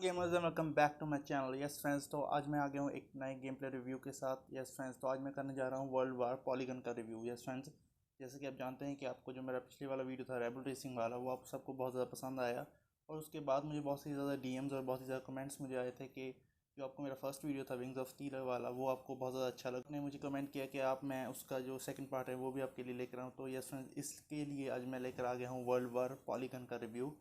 Gamers and welcome back to my channel. Yes friends, तो आज मैं आ गया हूँ एक नए गेम प्ले रिव्यू के साथ। यस फ्रेंड्स, तो आज मैं करने जा रहा हूँ वर्ल्ड वार पॉलीगन का रिव्यू। यस फ्रेंड्स, जैसे कि आप जानते हैं कि आपको जो मेरा पिछले वाला वीडियो था रेबल रेसिंग वाला, वो आप सबको बहुत ज़्यादा पसंद आया और उसके बाद मुझे बहुत ही ज़्यादा डीएम्स और बहुत ही ज़्यादा कमेंट्स मुझे आए थे कि जो आपको मेरा फर्स्ट वीडियो था विंग्स ऑफ स्टील वाला, वो आपको बहुत ज़्यादा अच्छा लगा। ने मुझे कमेंट किया कि आप मैं उसका जो सेकंड पार्ट है वो भी आपके लिए लेकर आऊँ। तो यस फ्रेंड्स, इसके लिए आज मैं लेकर आ गया हूँ वर्ल्ड वार पॉलीगन का रिव्यू।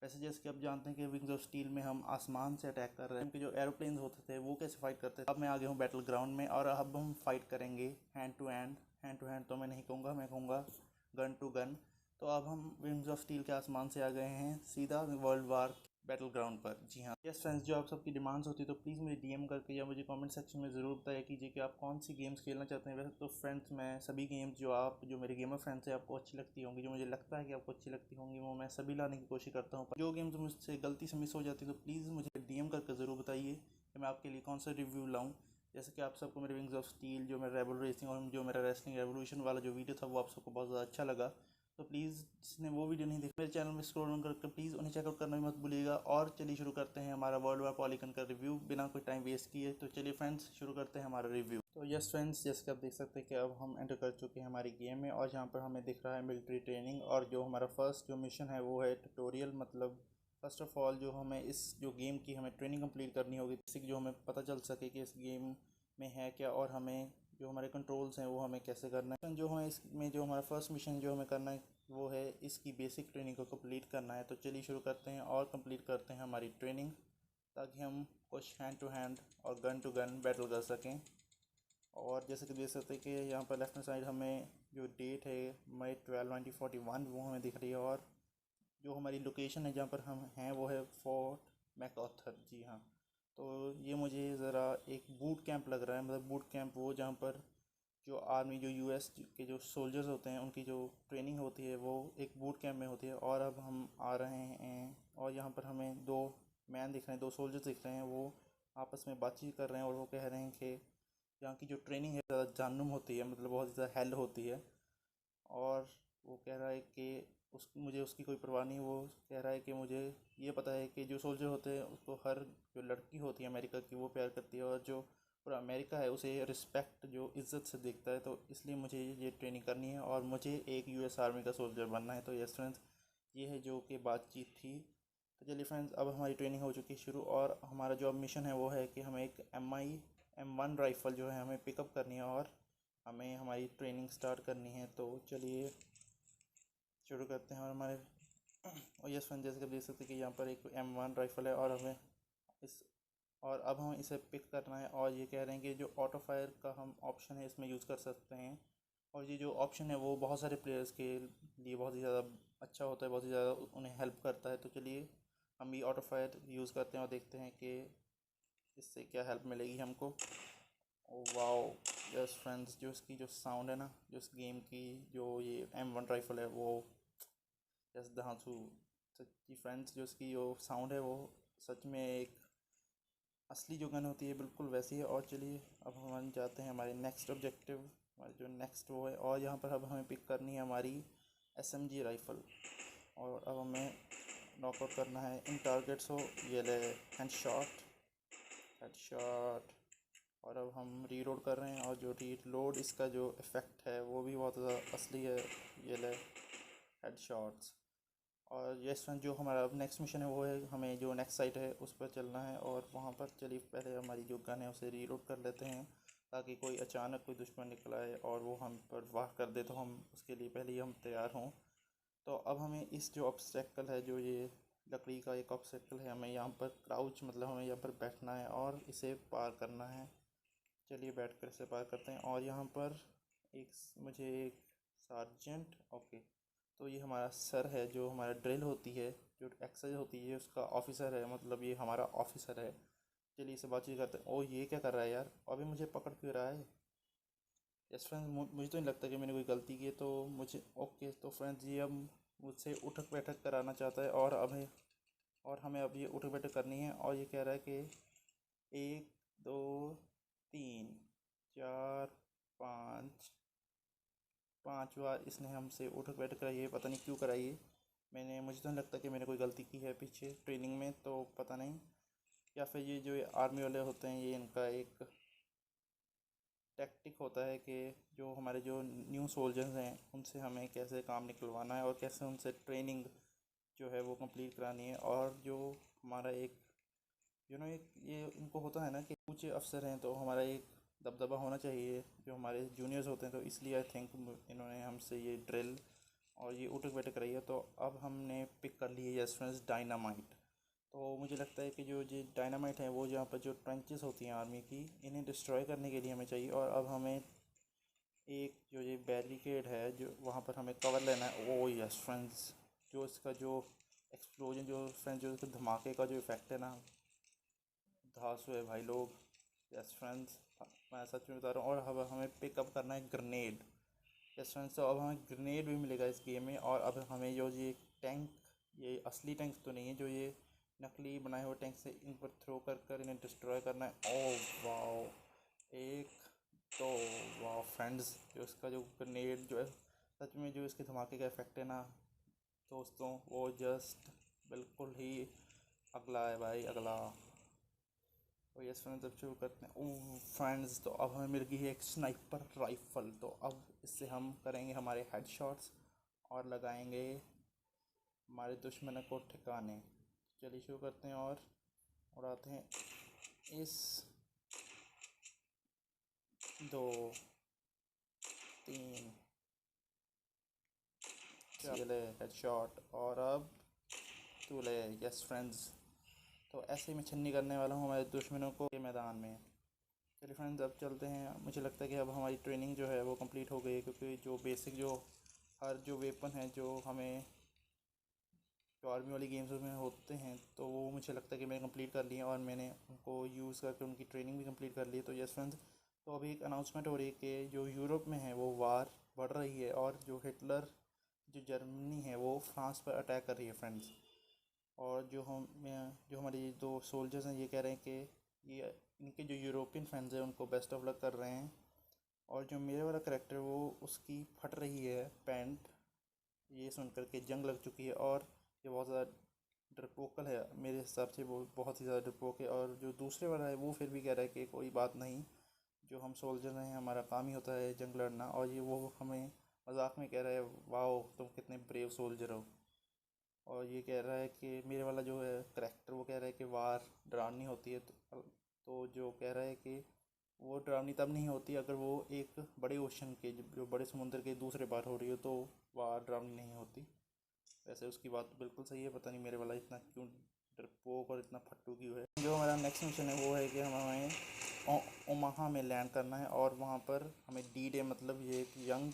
वैसे जैसे कि आप जानते हैं कि विंग्स ऑफ स्टील में हम आसमान से अटैक कर रहे हैं, उनके जो एरोप्लेन्स होते थे वो कैसे फाइट करते थे। अब मैं आ गया हूँ बैटल ग्राउंड में और अब हम फाइट करेंगे hand to hand. Hand to hand तो मैं नहीं कहूँगा, मैं कहूँगा गन टू गन। तो अब हम विंग्स ऑफ स्टील के आसमान से आ गए हैं सीधा वर्ल्ड वार बैटल ग्राउंड पर। जी हाँ यस फ्रेंड्स, जो आप सबकी डिमांड्स होती है तो प्लीज़ मुझे डीएम करके या मुझे कमेंट सेक्शन में ज़रूर बताया कीजिए कि आप कौन सी गेम्स खेलना चाहते हैं। वैसे तो फ्रेंड्स, मैं सभी गेम्स जो मेरे गेमर फ्रेंड्स हैं आपको अच्छी लगती होंगी, जो मुझे लगता है कि आपको अच्छी लगती होंगी, वो मैं सभी लाने की कोशिश करता हूँ। जो गेम्स मुझसे गलती से मिस हो जाती है तो प्लीज़ मुझे डीएम करके ज़रूर बताइए कि मैं आपके लिए कौन सा रिव्यू लाऊँ। जैसे कि आप सबको मेरे विंग्स ऑफ स्टील, जो मेरा रेबल रेसिंग और जो मेरा रेसलिंग रेवोल्यूशन वाला जो वीडियो था वो आप सबको बहुत ज़्यादा अच्छा लगा। तो प्लीज़ जिसने वो वीडियो नहीं देखा, मेरे चैनल में स्क्रॉल डाउन करके प्लीज़ उन्हें चेकआउट करना भी मत भूलिएगा। और चलिए शुरू करते हैं हमारा वर्ल्ड वार पॉलीगन का रिव्यू बिना कोई टाइम वेस्ट किए। तो चलिए फ्रेंड्स, शुरू करते हैं हमारा रिव्यू। तो यस फ्रेंड्स, जैसे कि आप देख सकते हैं कि अब हम एंटर कर चुके हैं हमारी गेम में और यहाँ पर हमें दिख रहा है मिलिट्री ट्रेनिंग। और जो हमारा फर्स्ट जो मिशन है वो है ट्यूटोरियल। मतलब फर्स्ट ऑफ ऑल जो हमें इस जो गेम की हमें ट्रेनिंग कंप्लीट करनी होगी, जिससे कि जो हमें पता चल सके कि इस गेम में है क्या और हमें जो हमारे कंट्रोल्स हैं वो हमें कैसे करना है। जो हमें इसमें जो हमारा फर्स्ट मिशन जो हमें करना है वो है इसकी बेसिक ट्रेनिंग को कंप्लीट करना है। तो चलिए शुरू करते हैं और कंप्लीट करते हैं हमारी ट्रेनिंग, ताकि हम कुछ हैंड टू हैंड और गन टू गन बैटल कर सकें। और जैसे कि देख सकते हैं कि यहाँ पर लेफ्ट साइड हमें जो डेट है मई 12 1941 वो हमें दिख रही है। और जो हमारी लोकेशन है जहाँ पर हम हैं वो है फोर्ट मैकऑथर। जी हाँ, तो ये मुझे ज़रा एक बूट कैंप लग रहा है। मतलब बूट कैंप वो जहाँ पर जो आर्मी जो यूएस के जो सोल्जर्स होते हैं उनकी जो ट्रेनिंग होती है वो एक बूट कैंप में होती है। और अब हम आ रहे हैं और यहाँ पर हमें दो मैन दिख रहे हैं, दो सोल्जर्स दिख रहे हैं। वो आपस में बातचीत कर रहे हैं और वो कह रहे हैं कि यहाँ की जो ट्रेनिंग है ज़्यादा जानूम होती है, मतलब बहुत ज़्यादा हेल होती है। और वो कह रहा है कि मुझे उसकी कोई परवाह नहीं। वो कह रहा है कि मुझे ये पता है कि जो सोल्जर होते हैं उसको हर जो लड़की होती है अमेरिका की वो प्यार करती है, और जो पूरा अमेरिका है उसे रिस्पेक्ट जो इज़्ज़त से देखता है। तो इसलिए मुझे ये ट्रेनिंग करनी है और मुझे एक यूएस आर्मी का सोल्जर बनना है। तो यस फ्रेंड्स, ये है जो कि बातचीत थी। तो चलिए फ्रेंड्स, अब हमारी ट्रेनिंग हो चुकी है शुरू और हमारा जो अब मिशन है वो है कि हमें एक M1 राइफ़ल जो है हमें पिकअप करनी है और हमें हमारी ट्रेनिंग स्टार्ट करनी है। तो चलिए शुरू करते हैं। और हमारे और यस फ्रेंड, जैसे कि आप देख सकते हैं कि यहाँ पर एक M1 राइफ़ल है और हमें इस और अब हमें इसे पिक करना है। और ये कह रहे हैं कि जो ऑटो फायर का हम ऑप्शन है इसमें यूज़ कर सकते हैं। और ये जो ऑप्शन है वो बहुत सारे प्लेयर्स के लिए बहुत ही ज़्यादा अच्छा होता है, बहुत ही ज़्यादा उन्हें हेल्प करता है। तो चलिए हम भी ऑटो फायर यूज़ करते हैं और देखते हैं कि इससे क्या हेल्प मिलेगी हमको। ओ वाओ, यस फ्रेंड्स, जो इसकी जो साउंड है ना, जो इस गेम की जो ये M1 राइफ़ल है वो यस दहासू, सच्ची फ्रेंड्स, जो इसकी जो साउंड है वो सच में एक असली जो गन होती है बिल्कुल वैसी है। और चलिए अब हम जाते हैं हमारे नेक्स्ट ऑब्जेक्टिव, हमारे जो नेक्स्ट वो है। और यहाँ पर अब हमें पिक करनी है हमारी SMG राइफ़ल। और अब हमें नॉकआउट करना है इन टारगेट्स हो। ये ले हेडशॉट। और अब हम रीलोड कर रहे हैं और जो रीलोड इसका जो इफ़ेक्ट है वो भी बहुत ज़्यादा असली है। ये ले हेडशॉट्स। और यस फ्रेंड, जो हमारा अब नेक्स्ट मिशन है वो है हमें जो नेक्स्ट साइट है उस पर चलना है। और वहाँ पर चलिए पहले हमारी जो गन है उसे रीलोड कर लेते हैं, ताकि कोई अचानक कोई दुश्मन निकल आए और वो हम पर वार कर दे तो हम उसके लिए पहले ही हम तैयार हों। तो अब हमें इस जो ऑब्स्टेकल है, जो ये लकड़ी का एक ऑब्स्टेकल है, हमें यहाँ पर क्राउच मतलब हमें यहाँ पर बैठना है और इसे पार करना है। चलिए बैठ कर इसे पार करते हैं। और यहाँ पर मुझे एक सार्जेंट, ओके, तो ये हमारा सर है, जो हमारा ड्रिल होती है, जो एक्सरसाइज होती है उसका ऑफिसर है, मतलब ये हमारा ऑफिसर है। चलिए इसे बातचीत करते हैं। ओ ये क्या कर रहा है यार, अभी मुझे पकड़ क्यों रहा है। यस फ्रेंड्स, मुझे तो नहीं लगता कि मैंने कोई गलती की है। तो मुझे ओके, तो फ्रेंड्स ये अब मुझसे उठक बैठक कराना चाहता है और हमें अब ये उठक बैठक करनी है। और ये कह रहा है कि 1 2 3 4 5 5 बार इसने हमसे उठक बैठक कराई है। पता नहीं क्यों कराई है। मुझे तो नहीं लगता कि मैंने कोई गलती की है पीछे ट्रेनिंग में, तो पता नहीं। या फिर ये जो आर्मी वाले होते हैं ये इनका एक टैक्टिक होता है कि जो हमारे जो न्यू सोल्जर्स हैं उनसे हमें कैसे काम निकलवाना है और कैसे उनसे ट्रेनिंग जो है वो कंप्लीट करानी है। और जो हमारा एक एक ये इनको होता है ना कि ऊंचे अफसर हैं तो हमारा एक दबदबा होना चाहिए जो हमारे जूनियर्स होते हैं, तो इसलिए आई थिंक इन्होंने हमसे ये ड्रिल और ये उठक बैठक कराई है। तो अब हमने पिक कर ली है यस फ्रेंड्स डायनामाइट। तो मुझे लगता है कि जो ये डायनामाइट है वो जहाँ पर जो ट्रेंचेस होती हैं आर्मी की, इन्हें डिस्ट्रॉय करने के लिए हमें चाहिए। और अब हमें एक जो ये बैरिकेड है जो वहाँ पर हमें कवर लेना है। ओ यस फ्रेंड्स, जो इसका जो एक्सप्लोजन जो फ्रेंड्स जो इसके धमाके का जो इफ़ेक्ट है ना, धांसू है भाई लोग। यस फ्रेंड्स, मैं सच में बता रहा हूँ। और अब हमें पिकअप करना है ग्रेनेड। यस फ्रेंड्स, तो अब हमें ग्रेनेड भी मिलेगा इस गेम में। और अब हमें जो ये टैंक, ये असली टैंक तो नहीं है, जो ये नकली बनाए हुए टैंक से इन पर थ्रो कर कर इन्हें डिस्ट्रॉय करना है। ओह वाह, एक तो वाह फ्रेंड्स, जो इसका जो ग्रेनेड जो है सच में जो इसके धमाके का इफ़ेक्ट है ना दोस्तों, वो जस्ट बिल्कुल ही अगला है भाई, अगला। तो यस फ्रेंड्स, अब शुरू करते हैं। ओह फ्रेंड्स, तो अब हमें मिल गई है एक स्नाइपर राइफ़ल। तो अब इससे हम करेंगे हमारे हेडशॉट्स और लगाएंगे हमारे दुश्मन को ठिकाने। चलिए शुरू करते हैं और उड़ाते हैं इस 2 3 चले हेडशॉट। और अब तू ले। यस फ्रेंड्स, तो ऐसे ही मैं छन्नी करने वाला हूँ हमारे दुश्मनों को के मैदान में। चलिए फ्रेंड्स, अब चलते हैं। मुझे लगता है कि अब हमारी ट्रेनिंग जो है वो कंप्लीट हो गई है, क्योंकि जो बेसिक जो हर जो वेपन है जो हमें जो आर्मी वाली गेम्स में होते हैं, तो वो मुझे लगता है कि मैंने कंप्लीट कर लिए हैं और मैंने उनको यूज़ करके उनकी ट्रेनिंग भी कंप्लीट कर ली है। तो यस फ्रेंड्स, तो अभी एक अनाउंसमेंट हो रही है कि जो यूरोप में है वो वार बढ़ रही है और जो हिटलर जो जर्मनी है वो फ्रांस पर अटैक कर रही है फ्रेंड्स। और जो हमारे दो सोल्जर्स हैं ये कह रहे हैं कि ये इनके जो यूरोपियन फ्रेंड्स हैं उनको बेस्ट ऑफ लक कर रहे हैं। और जो मेरे वाला करेक्टर वो उसकी फट रही है पैंट, ये सुन कर के जंग लग चुकी है। और ये बहुत ज़्यादा डरपोकल है मेरे हिसाब से, वो बहुत ही ज़्यादा डरपोक है। और जो दूसरे वाला है वो फिर भी कह रहा है कि कोई बात नहीं, जो हम सोल्जर हैं हमारा काम ही होता है जंग लड़ना। और ये वो हमें मजाक में कह रहा है वाओ तुम कितने ब्रेव सोल्जर हो। और ये कह रहा है कि मेरे वाला जो है करेक्टर वो कह रहा है कि वार डरावनी होती है। तो जो कह रहा है कि वो डरावनी तब नहीं होती अगर वो एक बड़े ओशन के जो बड़े समुद्र के दूसरे पार हो रही हो, तो वार डरावनी नहीं होती। वैसे उसकी बात तो बिल्कुल सही है, पता नहीं मेरे वाला इतना क्यों डरपोक और इतना फट्टू क्यों है। जो हमारा नेक्स्ट मिशन है वो है कि हमें ओमाहा में लैंड करना है और वहाँ पर हमें डी डे, मतलब ये एक जंग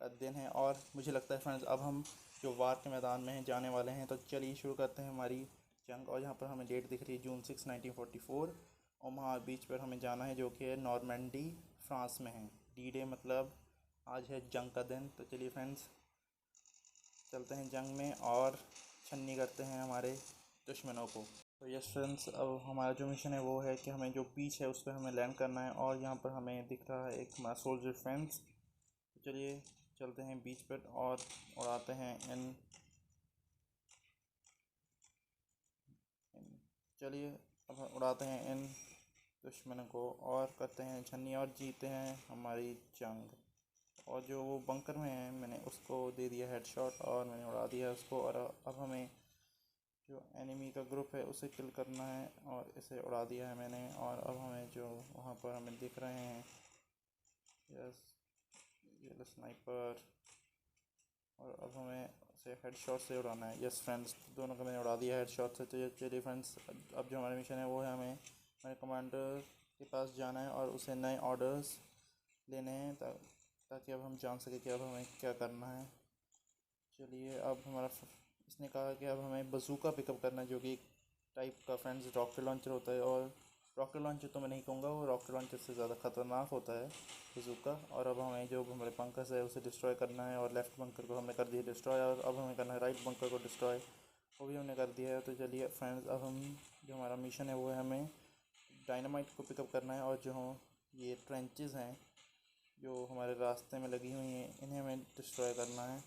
का दिन है। और मुझे लगता है फ्रेंड्स अब हम जो वार के मैदान में जाने वाले हैं। तो चलिए शुरू करते हैं हमारी जंग। और यहाँ पर हमें डेट दिख रही है जून 6 1944। ओमाहा बीच पर हमें जाना है जो कि है नॉर्मैंडी फ्रांस में है। डी डे मतलब आज है जंग का दिन। तो चलिए फ्रेंड्स चलते हैं जंग में और छन्नी करते हैं हमारे दुश्मनों को। तो यस फ्रेंड्स, अब हमारा जो मिशन है वो है कि हमें जो बीच है उस पर हमें लैंड करना है। और यहाँ पर हमें दिख रहा है एक हमारा सोल्जर फ्रेंड्स। तो चलिए चलते हैं बीच पर और उड़ाते हैं चलिए अब उड़ाते हैं इन दुश्मनों को और करते हैं छन्नी और जीते हैं हमारी जंग। और जो वो बंकर में है मैंने उसको दे दिया हेडशॉट और मैंने उड़ा दिया उसको। और अब हमें जो एनिमी का ग्रुप है उसे किल करना है और इसे उड़ा दिया है मैंने। और अब हमें जो वहाँ पर हमें दिख रहे हैं, यस ये स्नाइपर, और अब हमें उसे हेडशॉट से उड़ाना है। यस फ्रेंड्स, दोनों को मैंने उड़ा दिया हेडशॉट से। तो चलिए फ्रेंड्स, अब जो हमारा मिशन है वो है हमें हमारे कमांडर के पास जाना है और उसे नए ऑर्डर्स लेने हैं ताकि अब हम जान सकें कि अब हमें क्या करना है। चलिए अब इसने कहा कि अब हमें बजूका पिकअप करना है, जो कि एक टाइप का फ्रेंड्स रॉकेट लॉन्चर होता है। और रॉकेट लॉन्चर तो मैं नहीं कहूँगा, वो रॉकेट लॉन्चर से ज़्यादा ख़तरनाक होता है बजूका। और अब हमें जो हमारे बंकर्स है उसे डिस्ट्रॉय करना है। और लेफ़्ट बंकर को हमने कर दिया डिस्ट्रॉय, और अब हमें करना है राइट बंकर को डिस्ट्रॉय, वो भी हमने कर दिया है। तो चलिए फ्रेंड्स, अब हम जो हमारा मिशन है वो है हमें डायनामाइट को पिकअप करना है। और जो हम ये ट्रेंचेस हैं जो हमारे रास्ते में लगी हुई हैं इन्हें हमें डिस्ट्रॉय करना है।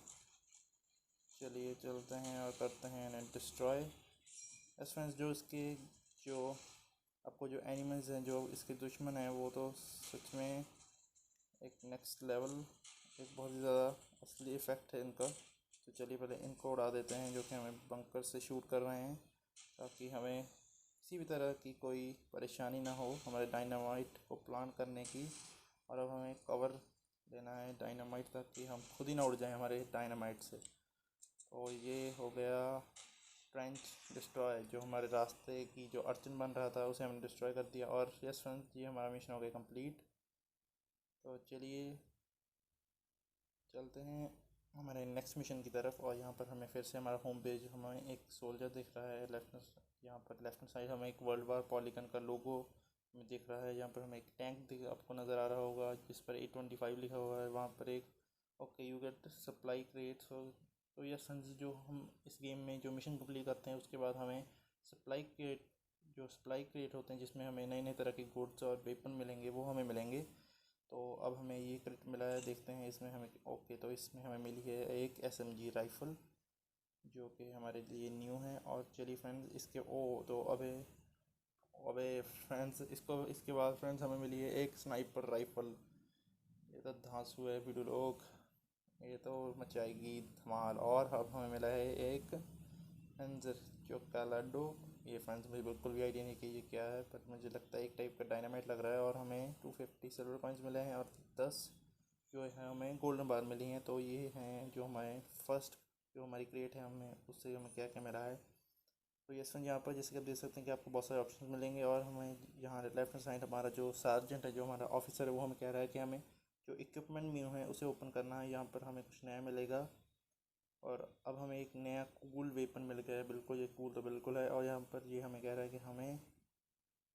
चलिए चलते हैं और करते हैं इन्हें डिस्ट्रॉय। एस फ्रेंड्स, जो इसके जो आपको जो एनिमल्स हैं, जो इसके दुश्मन हैं, वो तो सच में एक नेक्स्ट लेवल, एक बहुत ही ज़्यादा असली इफ़ेक्ट है इनका। तो चलिए पहले इनको उड़ा देते हैं, जो कि हमें बंकर से शूट कर रहे हैं, ताकि हमें किसी भी तरह की कोई परेशानी ना हो हमारे डायनामाइट को प्लांट करने की। और अब हमें कवर लेना है डायनामाइट, ताकि हम खुद ही ना उड़ जाएं हमारे डायनामाइट से। तो ये हो गया ट्रेंच डिस्ट्रॉय। जो हमारे रास्ते की जो अर्चन बन रहा था उसे हमने डिस्ट्रॉय कर दिया। और यस फ्रेंड्स, ये हमारा मिशन हो गया कंप्लीट। तो चलिए चलते हैं हमारे नेक्स्ट मिशन की तरफ। और यहाँ पर हमें फिर से हमारा होम पेज, हमें एक सोल्जर दिख रहा है लेफ्ट, यहाँ पर लेफ्ट हैंड साइड हमें एक वर्ल्ड वार पॉलीगन का लोगो हमें दिख रहा है। यहाँ पर हमें एक टैंक दिख आपको नज़र आ रहा होगा जिस पर A25 लिखा हुआ है। वहाँ पर एक okay you get supply crates. तो यह संज जो हम इस गेम में जो मिशन कंप्लीट करते हैं उसके बाद हमें सप्लाई क्रेट होते हैं, जिसमें हमें नए नए तरह के गुड्स और वेपन मिलेंगे, वो हमें मिलेंगे। तो अब हमें ये क्रेट मिला है, देखते हैं इसमें हमें। ओके, तो इसमें हमें मिली है एक SMG राइफ़ल, जो कि हमारे लिए न्यू है। और चलिए फ्रेंड्स इसके तो अबे अबे फ्रेंड्स, इसके बाद फ्रेंड्स हमें मिली है एक स्नाइपर राइफ़ल। ये तो धांसू है वीडियो लोग, ये तो मचाएगी धमाल। और अब हमें मिला है एक खंजर जो कैलाडो। ये फ्रेंड्स मुझे बिल्कुल भी आइडिया नहीं कि ये क्या है, बट मुझे लगता है एक टाइप का डायनामाइट लग रहा है। और हमें 250 सिल्वर कॉइन्स मिले हैं और 10 जो है हमें गोल्डन बार मिली हैं। तो ये हैं जो हमारे फर्स्ट जो हमारी क्रिएट है, हमें उससे हमें क्या क्या मिला है। तो ये फ्रेंड यहाँ पर जैसे कि आप देख सकते हैं कि आपको बहुत सारे ऑप्शन मिलेंगे। और हमें यहाँ लेफ्ट हैंड साइड हमारा जो सार्जेंट है, जो हमारा ऑफिसर है, वो हमें कह रहा है कि हमें जो इक्विपमेंट मेनू है उसे ओपन करना है। यहाँ पर हमें कुछ नया मिलेगा। और अब हमें एक नया कूल वेपन मिल गया है, बिल्कुल ये कूल तो बिल्कुल है। और यहाँ पर ये हमें कह रहा है कि हमें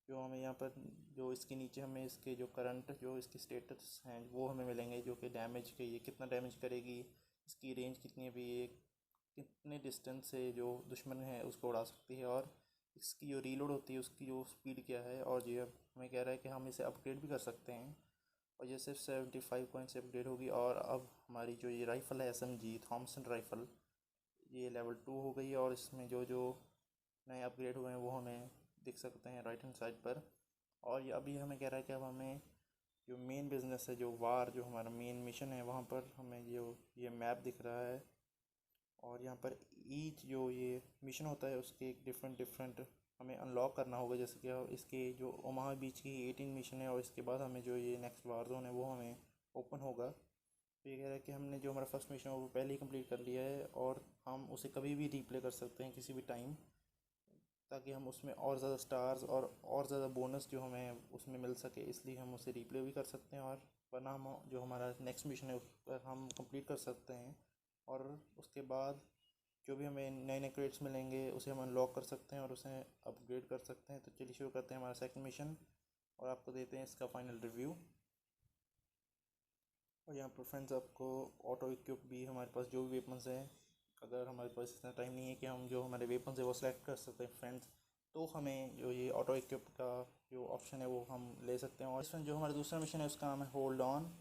यहाँ पर जो इसके नीचे हमें इसके जो करंट जो इसके स्टेटस हैं वो हमें मिलेंगे, जो कि डैमेज के, ये कितना डैमेज करेगी, इसकी रेंज कितनी है, भी ये कितने डिस्टेंस से जो दुश्मन है उसको उड़ा सकती है, और इसकी जो रीलोड होती है उसकी जो स्पीड क्या है। और ये हमें कह रहा है कि हम इसे अपग्रेड भी कर सकते हैं, और ये सिर्फ 75 कॉइन से अपग्रेड होगी। और अब हमारी जो ये राइफ़ल है SMG थॉमसन राइफ़ल, ये लेवल 2 हो गई है। और इसमें जो जो नए अपग्रेड हुए हैं वो हमें दिख सकते हैं राइट हैंड साइड पर। और ये अभी हमें कह रहा है कि अब हमें जो मेन बिज़नेस है, जो वार, जो हमारा मेन मिशन है, वहाँ पर हमें जो ये मैप दिख रहा है। और यहाँ पर ईच जो ये मिशन होता है उसके एक डिफरेंट हमें अनलॉक करना होगा। जैसे कि इसके जो ओमाहा बीच की 18 मिशन है, और इसके बाद हमें जो ये नेक्स्ट वार जोन है वो हमें ओपन होगा। तो ये कह रहा है कि हमने जो हमारा फर्स्ट मिशन है वो पहले ही कंप्लीट कर लिया है, और हम उसे कभी भी रीप्ले कर सकते हैं किसी भी टाइम, ताकि हम उसमें और ज़्यादा स्टार्स और ज़्यादा बोनस जो हमें उसमें मिल सके, इसलिए हम उसे रीप्ले भी कर सकते हैं। और वरना हम जो हमारा नेक्स्ट मिशन है उस पर हम कंप्लीट कर सकते हैं, और उसके बाद जो भी हमें नए नए क्रेड्स मिलेंगे उसे हम अनलॉक कर सकते हैं और उसे अपग्रेड कर सकते हैं। तो चलिए शुरू करते हैं हमारा सेकंड मिशन, और आपको देते हैं इसका फाइनल रिव्यू। और यहाँ पर फ्रेंड्स आपको ऑटो इक्विप भी, हमारे पास जो भी वेपन्स हैं, अगर हमारे पास इतना टाइम नहीं है कि हम जो हमारे वेपन्स है वो सेलेक्ट कर सकते हैं फ्रेंड्स, तो हमें जो ये ऑटो इक्विप का जो ऑप्शन है वो हम ले सकते हैं। और इसमें जो हमारा दूसरा मिशन है उसका नाम है होल्ड ऑन।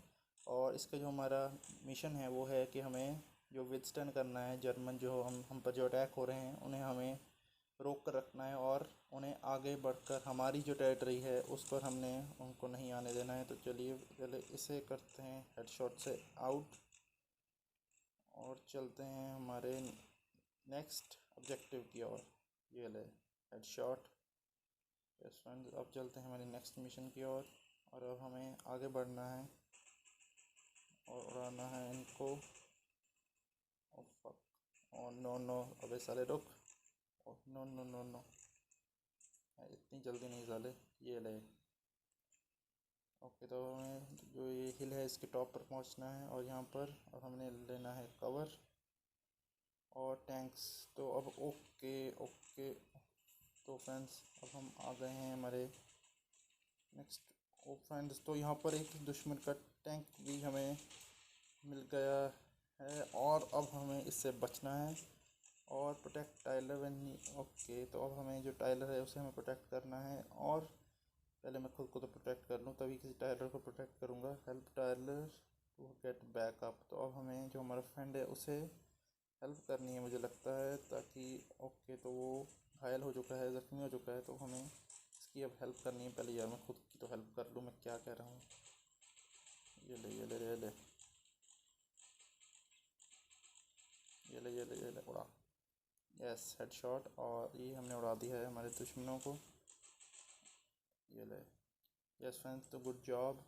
और इसका जो हमारा मिशन है वो है कि हमें जो विथस्टैंड करना है जर्मन जो हम पर जो अटैक हो रहे हैं उन्हें हमें रोक कर रखना है, और उन्हें आगे बढ़कर हमारी जो टेरिटरी है उस पर हमने उनको नहीं आने देना है। तो चलिए पहले इसे करते हैं हेडशॉट से आउट, और चलते हैं हमारे नेक्स्ट ऑब्जेक्टिव की ओर। ये ले हेडशॉट। यस फ्रेंड्स, अब चलते हैं हमारे नेक्स्ट मिशन की ओर। और अब हमें आगे बढ़ना है और उड़ाना है इनको। Oh fuck, oh no no, अबे साले रुक। Oh no no no no, इतनी जल्दी नहीं साले। ये ले ओके, तो हमें जो ये हिल है इसके टॉप पर पहुंचना है, और यहाँ पर और हमने लेना है कवर और टैंक्स। तो अब ओके ओके, तो फ्रेंड्स अब हम आ गए हैं हमारे नेक्स्ट। ओ फ्रेंड्स, तो यहाँ पर एक दुश्मन का टैंक भी हमें मिल गया है, और अब हमें इससे बचना है। और प्रोटेक्ट टाइलर व्हेन। ओके, तो अब हमें जो टाइलर है उसे हमें प्रोटेक्ट करना है, और पहले मैं खुद को तो प्रोटेक्ट कर लूँ तभी किसी टाइलर को प्रोटेक्ट करूँगा। Help Tyler to get backup. तो अब हमें जो हमारा फ्रेंड है उसे हेल्प करनी है मुझे लगता है, ताकि ओके, तो वो घायल हो चुका है, ज़ख्मी हो चुका है, तो हमें इसकी अब हेल्प करनी है। पहले यार मैं खुद की तो हेल्प कर लूँ, मैं क्या कह रहा हूँ। ये ले ये ले ये ले ये ले ये ले ये ले उड़ा। Yes, headshot. और ये हमने उड़ा दिया है हमारे दुश्मनों को। ये ले। यस फ्रेंड्स, तो गुड जॉब।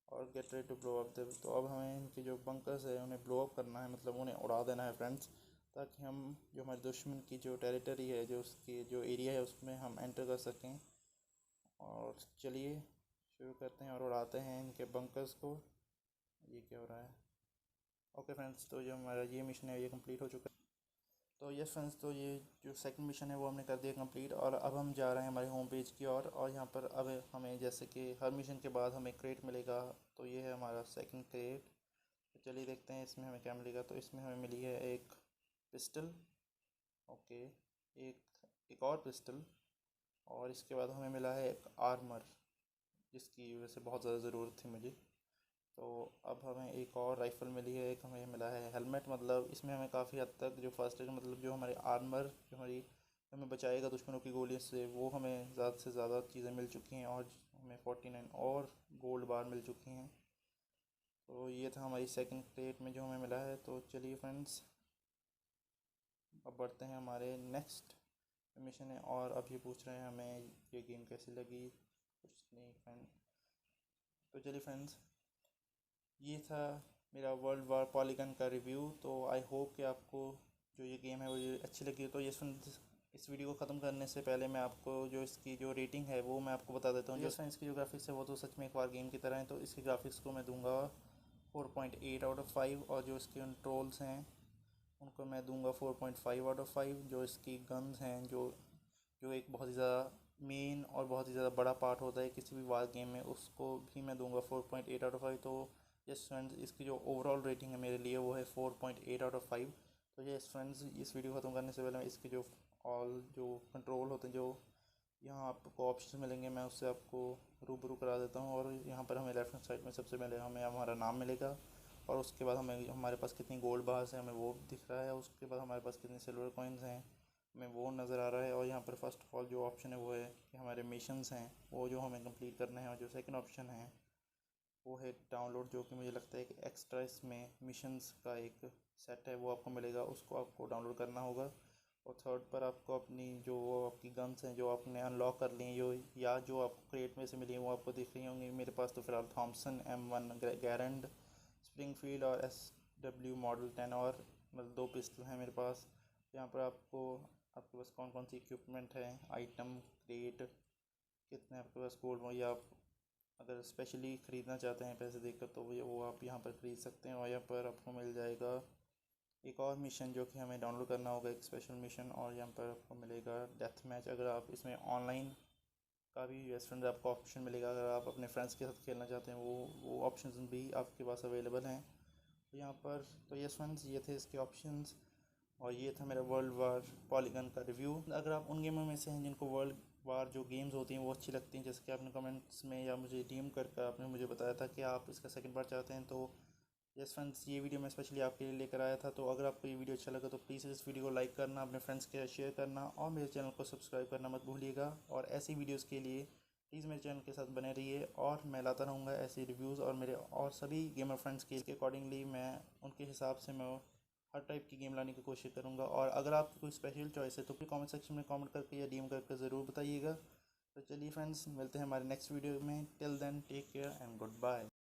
और get ready to blow up them. तो अब हमें इनके जो बंकर्स है उन्हें ब्लो अप करना है, मतलब उन्हें उड़ा देना है फ्रेंड्स, ताकि हम जो हमारे दुश्मन की जो टेरिटरी है, जो उसकी जो एरिया है, उसमें हम एंटर कर सकें। और चलिए शुरू करते हैं और उड़ाते हैं इनके बंकर्स को। ये क्या हो रहा है? ओके फ्रेंड्स, तो जो हमारा ये मिशन है ये कंप्लीट हो चुका है। तो यस फ्रेंड्स, तो ये जो सेकंड मिशन है वो हमने कर दिया कंप्लीट, और अब हम जा रहे हैं हमारे होम पेज की ओर। और यहाँ पर अब हमें जैसे कि हर मिशन के बाद हमें क्रेट मिलेगा, तो ये है हमारा सेकंड क्रेट। तो चलिए देखते हैं इसमें हमें क्या मिलेगा। तो इसमें हमें मिली है एक पिस्टल। ओके, एक और पिस्टल। और इसके बाद हमें मिला है एक आर्मर, जिसकी वैसे बहुत ज़्यादा ज़रूरत थी मुझे। तो अब हमें एक और राइफ़ल मिली है, एक हमें मिला है हेलमेट। मतलब इसमें हमें काफ़ी हद तक जो फर्स्ट एड, मतलब जो हमारी आर्मर, जो हमारी हमें बचाएगा दुश्मनों की गोलियों से, वो हमें ज़्यादा से ज़्यादा चीज़ें मिल चुकी हैं। और हमें 49 और गोल्ड बार मिल चुकी हैं। तो ये था हमारी सेकंड क्रेट में जो हमें मिला है। तो चलिए फ्रेंड्स, अब बढ़ते हैं हमारे नेक्स्ट मिशन है। और अब ये पूछ रहे हैं हमें ये गेम कैसी लगी। कुछ नहीं फ्रेंड। तो चलिए फ्रेंड्स, ये था मेरा वर्ल्ड वार पॉलीगन का रिव्यू। तो आई होप कि आपको जो ये गेम है वो ये अच्छी लगी। तो ये इस वीडियो को ख़त्म करने से पहले मैं आपको जो इसकी जो रेटिंग है वो मैं आपको बता देता हूँ। जैसा इसकी जो ग्राफिक्स है वो तो सच में एक बार गेम की तरह है। तो इसकी ग्राफिक्स को मैं दूंगा 4.8 आउट ऑफ 5। और जो इसके कंट्रोल्स हैं उनको मैं दूंगा 4.5 आउट ऑफ 5। जो इसकी गन्स हैं, जो जो एक बहुत ही ज़्यादा मेन और बहुत ही ज़्यादा बड़ा पार्ट होता है किसी भी वार गेम में, उसको भी मैं दूंगा 4.8 आउट ऑफ 5। तो यस फ्रेंड्स, इसकी जो ओवरऑल रेटिंग है मेरे लिए वो है 4.8 आउट ऑफ 5। तो यस फ्रेंड्स, इस वीडियो ख़त्म करने से पहले मैं इसके जो ऑल जो कंट्रोल होते हैं, जो यहाँ आपको ऑप्शन मिलेंगे, मैं उससे आपको रूबरू करा देता हूँ। और यहाँ पर हमें लेफ्ट हैंड साइड में सबसे पहले हमें हमारा नाम मिलेगा। और उसके बाद हमें हमारे पास कितनी गोल्ड बार्स हैं हमें वो दिख रहा है। उसके बाद हमारे पास कितने सिल्वर कॉइन्स हैं हमें वो नज़र आ रहा है। और यहाँ पर फर्स्ट ऑफ ऑल जो ऑप्शन है वो है कि हमारे मिशंस हैं वो जो हमें कंप्लीट करने हैं। और जो सेकंड ऑप्शन है वो है डाउनलोड, जो कि मुझे लगता है कि एक्स्ट्रा इसमें मिशंस का एक सेट है वो आपको मिलेगा, उसको आपको डाउनलोड करना होगा। और थर्ड पर आपको अपनी जो वो आपकी गन्स हैं जो आपने अनलॉक कर ली हैं, जो या जो आपको क्रेट में से मिली हैं वो आपको दिख रही होंगी। मेरे पास तो फ़िलहाल थॉमसन M1 गैरेंड, स्प्रिंगफील्ड और SW मॉडल 10 और मतलब 2 पिस्टल हैं मेरे पास। यहाँ पर आपके पास कौन कौन सी इक्विपमेंट है, आइटम, क्रेट, कितने आपके पास गोल्ड, या आप अगर स्पेशली ख़रीदना चाहते हैं पैसे देकर तो वो आप यहाँ पर ख़रीद सकते हैं। और यहाँ पर आपको मिल जाएगा एक और मिशन जो कि हमें डाउनलोड करना होगा, एक स्पेशल मिशन। और यहाँ पर आपको मिलेगा डेथ मैच। अगर आप इसमें ऑनलाइन का भी रेस्टोरेंट आपको ऑप्शन मिलेगा, अगर आप अपने फ्रेंड्स के साथ खेलना चाहते हैं वो ऑप्शन भी आपके पास अवेलेबल हैं। तो यहाँ पर तो यस फ्रेंड्स, ये थे इसके ऑप्शंस। और ये था मेरा वर्ल्ड वार पॉलीगन का रिव्यू। अगर आप उन गेमों में से हैं जिनको वर्ल्ड वार जो गेम्स होती हैं वो अच्छी लगती हैं, जैसे कि आपने कमेंट्स में या मुझे डीएम करके आपने मुझे बताया था कि आप इसका सेकंड पार्ट चाहते हैं, तो यस फ्रेंड्स, ये वीडियो मैं स्पेशली आपके लिए लेकर आया था। तो अगर आपको ये वीडियो अच्छा लगा तो प्लीज़ इस वीडियो को लाइक करना, अपने फ्रेंड्स के साथ शेयर करना और मेरे चैनल को सब्सक्राइब करना मत भूलिएगा। और ऐसी वीडियोज़ के लिए प्लीज़ मेरे चैनल के साथ बने रहिए, और मैं लाता रहूँगा ऐसे रिव्यूज़ और मेरे और सभी गेमर फ्रेंड्स के अकॉर्डिंगली मैं उनके हिसाब से मैं हर टाइप की गेम लाने की कोशिश करूँगा। और अगर आपकी कोई स्पेशल चॉइस है तो फिर कमेंट सेक्शन में कमेंट करके या डीएम करके ज़रूर बताइएगा। तो चलिए फ्रेंड्स, मिलते हैं हमारे नेक्स्ट वीडियो में। Till then take care and good bye.